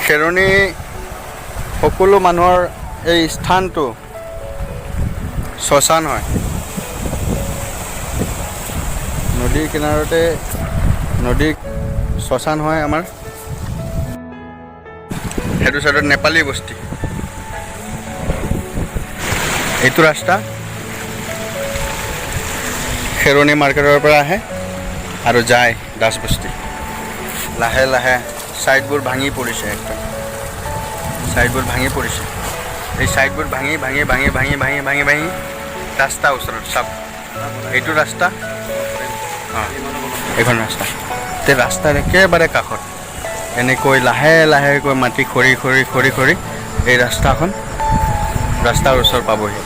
খেৰণী সকলো মানুহৰ এই স্থানটো শ্মশান হয়। নদীৰ কিনাৰতে নদীৰ শ্মশান হয় আমাৰ। সেইটো চাইডত নেপালী বস্তি। এইটো ৰাস্তা খেৰণী মাৰ্কেটৰ পৰা আহে আৰু যায় দাসবস্তি। লাহে লাহে ছাইডবোৰ ভাঙি পৰিছে, একদম ছাইডবোৰ ভাঙি পৰিছে। এই ছাইডবোৰ ভাঙি ভাঙি ভাঙি ভাঙি ভাঙি ভাঙি ভাঙি ৰাস্তা ওচৰত চাওক, এইটো ৰাস্তা, এইখন ৰাস্তা। তে ৰাস্তাৰ একেবাৰে কাষত এনেকৈ লাহে লাহেকৈ মাটি খৰি খৰি খৰি খৰি এই ৰাস্তাৰ ওচৰ পাবহি।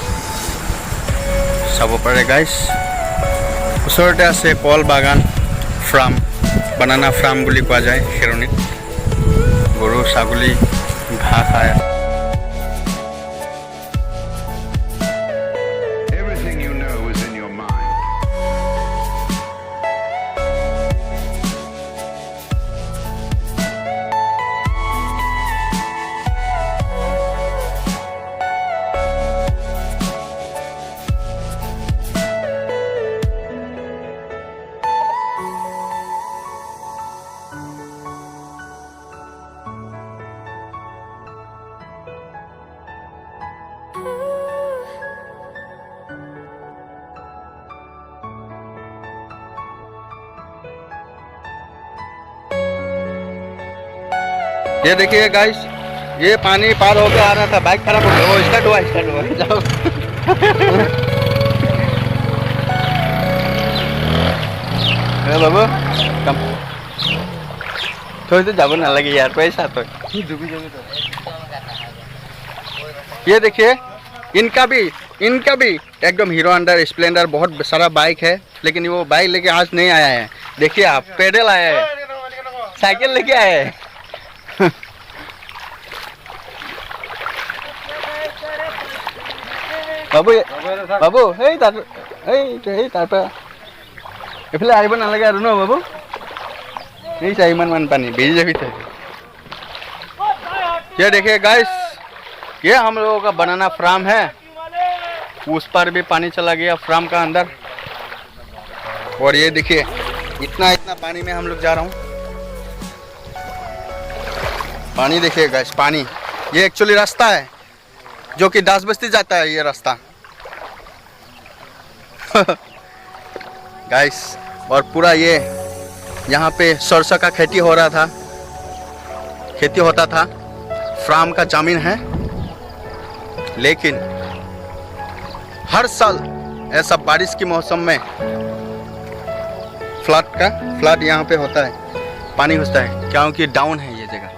চাব পাৰে গাইজ। ওচৰতে আছে কল বাগান ফাৰ্ম, বানানা ফাৰ্ম বুলি কোৱা যায় খেৰণীত। গৰু ছাগলী ঘাঁহ খায়। ये देखिए गाइस, ये पानी पार होकर आ रहा था, बाइक खराब हो गया। वो स्टार्ट हुआ जाओ। बाबू कम थोड़ी तो जाबो ना लगे यार, पैसा तो ये देखिए इनका भी एकदम हीरो होंडा स्प्लेंडर बहुत सारा बाइक है, लेकिन वो बाइक लेके आज नहीं आया है। देखिए आप, पैदल आया है, साइकिल लेके आया है। বাবু বাবু এই তাৰপৰা এইফালে আহিব নালাগে আৰু ন বাবু? এই চাই ইমান পানী ভিজি যাবি তই। ये देखिए गाइस, ये हम लोगों का बनाना फार्म है। उस पर भी पानी चला गया फार्म का अंदर। और ये देखिए इतना पानी में हम लोग जा रहा हूँ। पानी देखिए गाइस, पानी। ये एक्चुअली रास्ता है जो कि दासबस्ती जाता है, ये रास्ता गाइस। और पूरा ये यहाँ पे सरसों का खेती होता था। फार्म का जमीन है, लेकिन हर साल ऐसा बारिश के मौसम में फ्लड यहाँ पे होता है, पानी घुसता है, क्योंकि डाउन है ये जगह।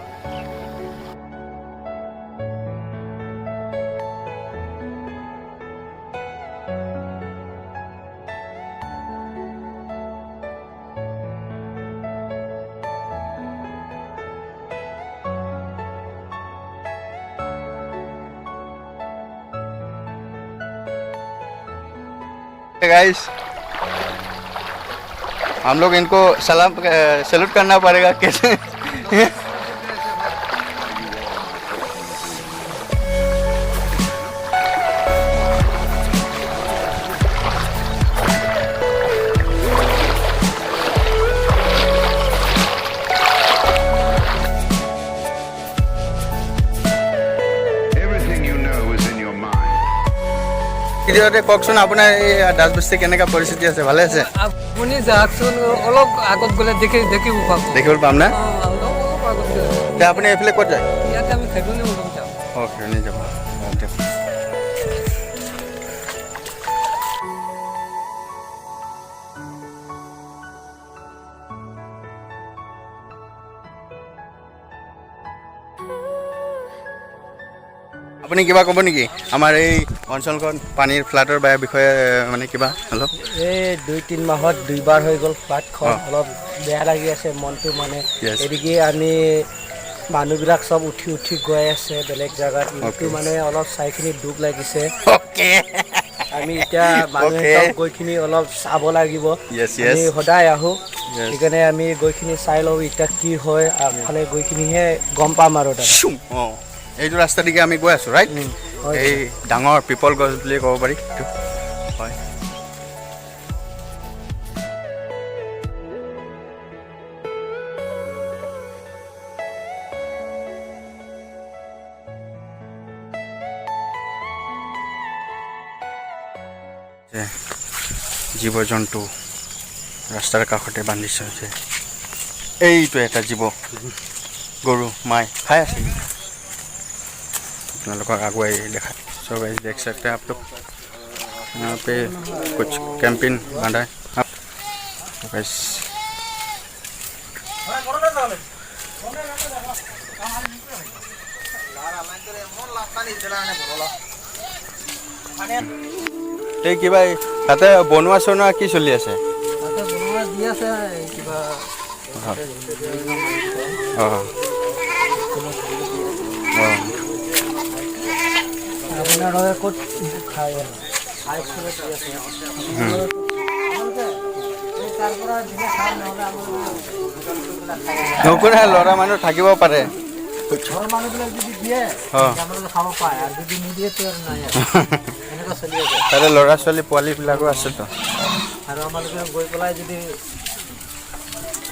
गाइस, हम लोग इनको सैल्यूट करना पड़ेगा कैसे। কওকচোন আপোনাৰ এই দাসবস্তি কেনেকুৱা পৰিস্থিতি আছে, ভালে আছে? আপুনি যাওকচোন, অলপ আগত গ'লে দেখিব পাম না? এতিয়া আপুনি এইফালে ক'ত যায়? ইয়াতে আমি খেৰণী যাওঁ। অঁ, খেৰণী যাব। আপুনি কিবা ক'ব নেকি আমাৰ এই অঞ্চলখন পানীৰ ফ্লাডৰ বিষয়ে, মানে কিবা অলপ? এই 2-3 মাহত 2বাৰ হৈ গ'ল ফ্লাডখন। অলপ বেয়া লাগি আছে মনটো, মানে এদিকে আমি মানুহবিলাক চব উঠি উঠি গৈ আছে বেলেগ জেগাত কিন্তু মানে অলপ চাইখিনি দুখ লাগিছে অ'কে আমি এতিয়া মানুহে Okay. চব গৈখিনি অলপ চাব লাগিব Yes, আমি yes. সদায় আহোঁ Yes. সেইকাৰণে আমি গৈখিনি চাই লওঁ এতিয়া কি হয় আগফালে গৈখিনিহে গম পাম আৰু দাদা অঁ এইটো ৰাস্তা দিকে আমি গৈ আছোঁ ৰাইট হয়। এই ডাঙৰ পিপল গছ বুলি ক'ব পাৰি এইটো হয় জীৱ জন্তু ৰাস্তাৰ কাষতে বান্ধিছে যে এইটো এটা জীৱ গৰু মাই খাই আছে আপোনালোকক আগুৱাই দেখা सो गाइस देख सकते हैं आप लोग यहाँ पे कुछ कैंपिंग बांधा है आप तो गाइस এই কিবা তাতে বনোৱা চনোৱা কি চলি আছে অঁ অঁ আপোনালোকে ক'ত খায় নকৰা ল'ৰা মানুহ থাকিব পাৰে ঘৰৰ মানুহবিলাক যদি দিয়ে আপোনালোকে খাব পায় আৰু যদি নিদিয়ে তো আৰু নাই এনেকুৱা চলি আছে তাতে ল'ৰা ছোৱালী পোৱালীবিলাকো আছেতো আৰু আমালোকে গৈ পেলাই যদি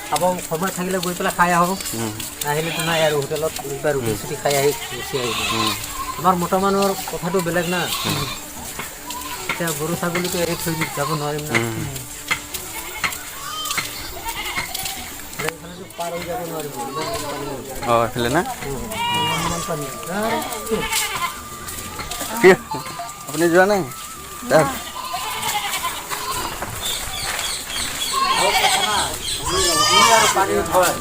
খাব সময় থাকিলে গৈ পেলাই খাই আহোঁ নাহিলেতো নাই আৰু হোটেলত কিবা ৰুটি চুটি খাই আহি গুচি আহিব আমাৰ মতা মানুহৰ কথাটো বেলেগ না এতিয়া গৰু ছাগলীটো এৰি থৈ যাব নোৱাৰিম না পাৰ হৈ যাব নোৱাৰিব অঁ এইফালে না ইমান পানী কি আপুনি যোৱা নাই তাত পানী হয়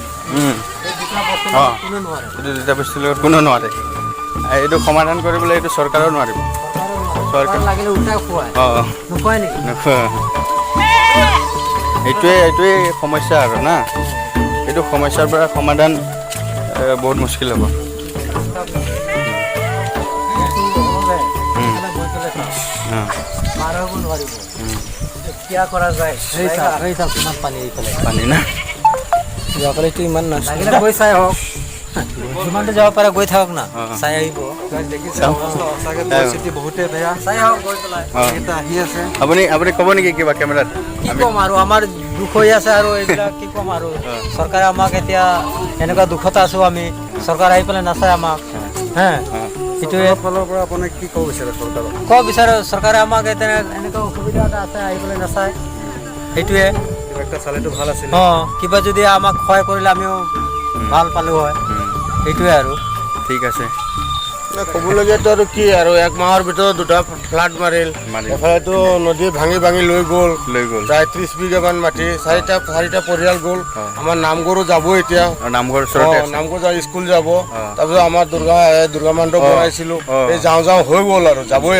অঁ কোনো নোৱাৰে এইটো দুটা বস্তুৰ লগত কোনো নোৱাৰে এইটো সমাধান কৰিবলৈ এইটো চৰকাৰেও নোৱাৰিব চৰকাৰ লাগিলে উল্টাই খুৱায় অঁ নোখোৱাই নেকি এইটোৱে সমস্যা আৰু না এইটো সমস্যাৰ পৰা সমাধান বহুত মুস্কিল হ'ব পাৰ হ'ব নোৱাৰিব কিয় কৰা যায় কিমান পানী এইফালে পানী না যোৱাকালিতো ইমান নাছিলে গৈ চাই হওক যিমানটো যাব পাৰে গৈ থাকক না চাই আহিব বহুতে বেয়া চাই আহক গৈ পেলাই আহি আছে আপুনি ক'ব নেকি কিবা কেমেৰাত কি ক'ম আৰু আমাৰ দুখ হৈ আছে আৰু এইবিলাক কি ক'ম আৰু চৰকাৰে আমাক এতিয়া এনেকুৱা দুখত আছোঁ আমি চৰকাৰ আহি পেলাই নাচায় আমাক হে সেইটোৱে ফালৰ পৰা আপোনাক কি ক'ব বিচাৰে চৰকাৰক ক'ব বিচাৰে চৰকাৰে আমাক এতিয়া এনেকুৱা অসুবিধা এটা আছে আহি পেলাই নাচায় সেইটোৱে একটা চালেতো ভাল আছিল অঁ কিবা যদি আমাক সহায় কৰিলে আমিও ভাল পালোঁ হয় সেইটোৱে আৰু ঠিক আছে ক'বলগীয়াতো আৰু কি আৰু এক মাহৰ ভিতৰত দুটা ফ্লাড মাৰিল এফালেতো নদী ভাঙি ভাঙি লৈ গ'ল প্ৰায় 30 বিঘামান মাটি চাৰিটা পৰিয়াল গ'ল আমাৰ নামঘৰো যাব এতিয়া নামঘৰ নামঘৰ স্কুল যাব তাৰপিছত আমাৰ দুৰ্গা মণ্ডপ বনাইছিলোঁ এই যাওঁ হৈ গ'ল আৰু যাবই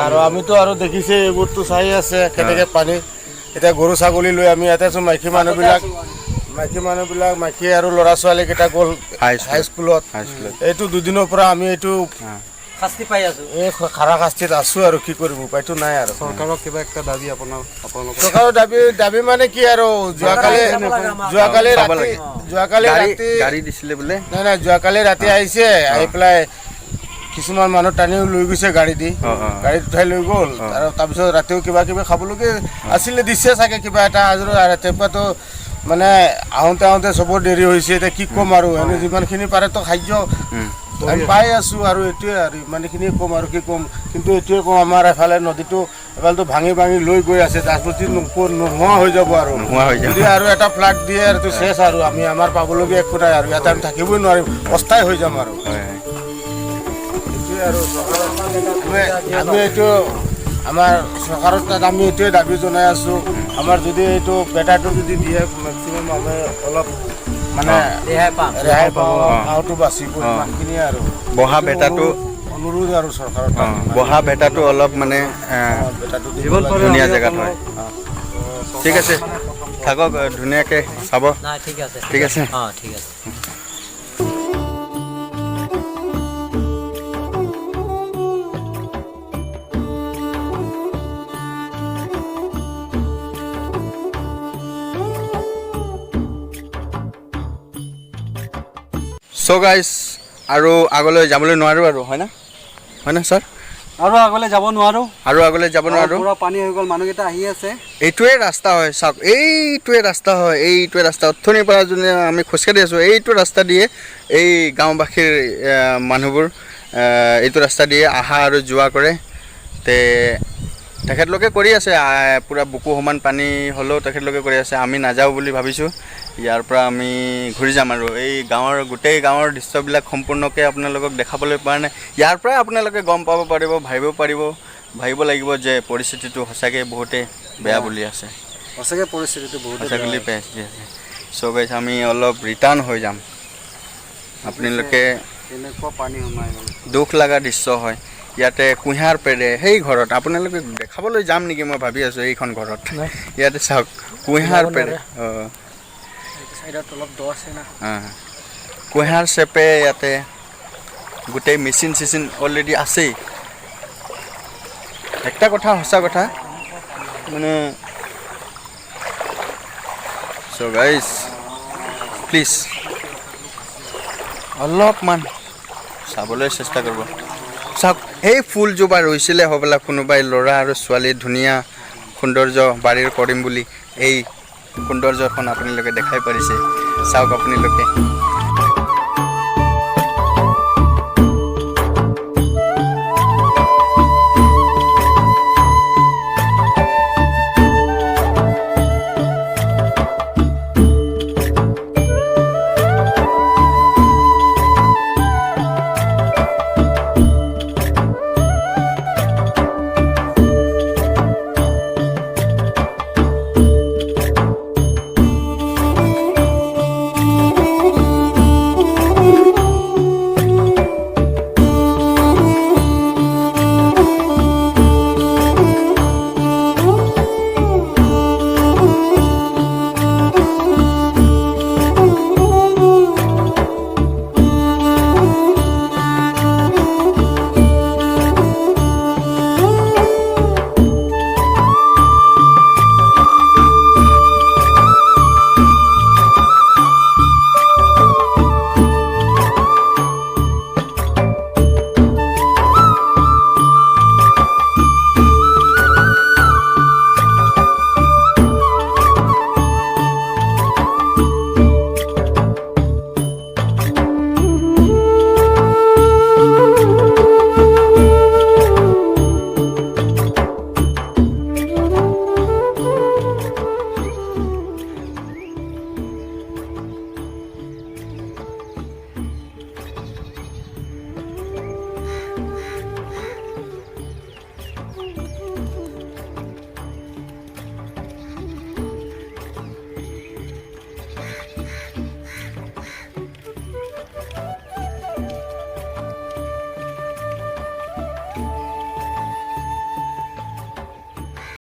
আৰু আমিতো আৰু দেখিছে এইবোৰতো চাই আছে কেনেকৈ পানী এতিয়া গৰু ছাগলী লৈ আমি ইয়াতে আছোঁ মাইকী মানুহবিলাক মাইকী আৰু ল'ৰা ছোৱালীকেইটা গ'ল হাইস্কুলত এইটো দুদিনৰ পৰা আমি এইটো শাস্তি পাই আছোঁ এই হাৰাশাস্তিত আছোঁ আৰু কি কৰিব উপায়তো নাই আৰু চৰকাৰক কিবা একটা দাবী চৰকাৰৰ দাবী মানে কি আৰু যোৱাকালি ৰাতি গাড়ী দিছিলে বোলে নাই যোৱাকালি ৰাতি আহিছে আহি পেলাই কিছুমান মানুহ টানিও লৈ গৈছে গাড়ী দি গাড়ীত উঠাই লৈ গ'ল আৰু তাৰপিছত ৰাতিও কিবা কিবি খাবলৈকে আছিলে দিছে চাগে কিবা এটা ৰাতিপুৱাতো মানে আহোঁতে চবৰ দেৰি হৈছে এতিয়া কি ক'ম আৰু এনে যিমানখিনি পাৰেতো খাদ্য আমি পাই আছোঁ আৰু এইটোৱে আৰু ইমানখিনিয়ে ক'ম আৰু কি ক'ম কিন্তু এইটোৱে ক'ম আমাৰ এফালে এফালেতো ভাঙি লৈ গৈ আছে তাৰপ্ৰতি নোহোৱা হৈ যাব আৰু যদি আৰু এটা ফ্লাড দিয়ে আৰু চেছ আৰু আমাৰ পাবলগীয়া একো নাই আৰু ইয়াতে আমি থাকিবই নোৱাৰিম অস্থায়ী হৈ যাম আৰু এইটোৱে আৰু আমি এইটো আমাৰ চৰকাৰৰ তাত আমি এইটোৱে দাবী জনাই আছোঁ আমাৰ যদি এইটো বেটাৰটো যদি দিয়ে মেক্সিমাম আমি অলপ মানে ৰেহাই পাওঁ গাঁৱটো বাচিব ইমানখিনিয়ে আৰু বহা বেটাটো অনুৰোধ আৰু চৰকাৰৰ বহা বেটাটো অলপ মানে ধুনীয়া জেগাত হয় ঠিক আছে থাকক ধুনীয়াকৈ চাব ঠিক আছে ঠিক আছে অঁ ঠিক আছে চ' গাইজ আৰু আগলৈ যাবলৈ নোৱাৰোঁ আৰু হয়নে ছাৰ? আৰু আগলৈ যাব নোৱাৰোঁ, আৰু আগলৈ যাব নোৱাৰোঁ। পুৰা পানী হৈ গ'ল, মানুহকেইটা আহি আছে। এইটোৱে ৰাস্তা হয়, চাওক এইটোৱে ৰাস্তা হয়, এইটোৱে ৰাস্তা অথনিৰ পৰা যোনে আমি খোজকাঢ়ি আছোঁ এইটো ৰাস্তা দিয়ে এই গাঁওবাসীৰ মানুহবোৰ এইটো ৰাস্তা দিয়ে অহা আৰু যোৱা কৰে। তেখেতলোকে কৰি আছে, পূৰা বুকু সমান পানী হ'লেও তেখেতলোকে কৰি আছে। আমি নাযাওঁ বুলি ভাবিছোঁ, ইয়াৰ পৰা আমি ঘূৰি যাম আৰু এই গোটেই গাঁৱৰ দৃশ্যবিলাক সম্পূৰ্ণকৈ আপোনালোকক দেখাবলৈ পৰা নাই। ইয়াৰ পৰাই আপোনালোকে গম পাব পাৰিব, ভাবিব লাগিব যে পৰিস্থিতিটো সঁচাকৈ বহুতেই বেয়া বুলি আছে, সঁচাকৈ পৰিস্থিতিটো বহুত সঁচাকৈ বেয়া আছে। চ' গাইজ আমি অলপ ৰিটাৰ্ণ হৈ যাম। আপোনালোকে তেনেকুৱা পানী সোমাই গ'ল, দুখ লগা দৃশ্য হয়। ইয়াতে কুঁহিয়াৰ পেৰে সেই ঘৰত আপোনালোকে দেখাবলৈ যাম নেকি মই ভাবি আছোঁ। এইখন ঘৰত ইয়াতে চাওক কুঁহিয়াৰ পেৰে, অলপ দ আছে না, কুঁহিয়াৰ চেপে ইয়াতে গোটেই মেচিন অলৰেডি আছেই। একটা কথা সঁচা কথা মানে চ' গাইজ প্লিজ অলপমান চাবলৈ চেষ্টা কৰিব। চাওক এই ফুলজোপা ৰুইছিলে হ'বলা কোনোবাই ল'ৰা আৰু ছোৱালী ধুনীয়া সৌন্দৰ্য বাৰীৰ কৰিম বুলি। এই সৌন্দৰ্যখন আপোনালোকে দেখাই পাৰিছে, চাওক আপোনালোকে